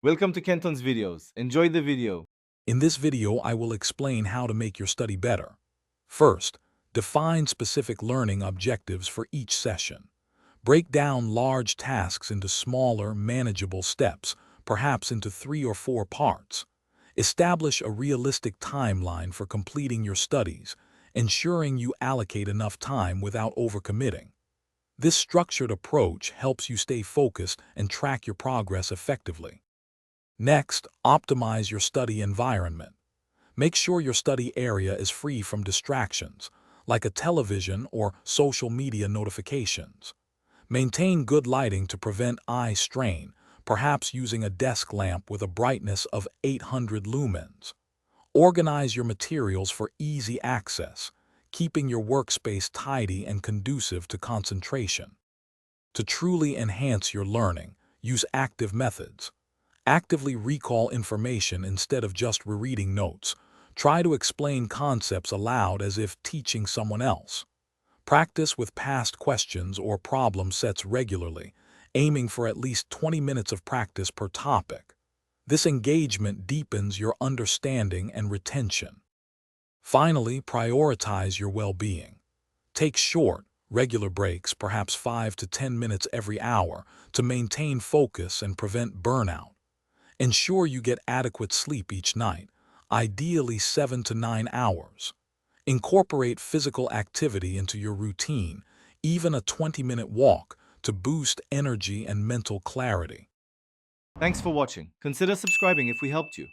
Welcome to Kenton's videos. Enjoy the video. In this video, I will explain how to make your study better. First, define specific learning objectives for each session. Break down large tasks into smaller, manageable steps, perhaps into 3 or 4 parts. Establish a realistic timeline for completing your studies, ensuring you allocate enough time without overcommitting. This structured approach helps you stay focused and track your progress effectively. Next, optimize your study environment. Make sure your study area is free from distractions, like a television or social media notifications. Maintain good lighting to prevent eye strain, perhaps using a desk lamp with a brightness of 800 lumens. Organize your materials for easy access, keeping your workspace tidy and conducive to concentration. To truly enhance your learning, use active methods. Actively recall information instead of just rereading notes. Try to explain concepts aloud as if teaching someone else. Practice with past questions or problem sets regularly, aiming for at least 20 minutes of practice per topic. This engagement deepens your understanding and retention. Finally, prioritize your well-being. Take short, regular breaks, perhaps 5 to 10 minutes every hour, to maintain focus and prevent burnout. Ensure you get adequate sleep each night, ideally 7 to 9 hours. Incorporate physical activity into your routine, even a 20-minute walk, to boost energy and mental clarity. Thanks for watching. Consider subscribing if we helped you.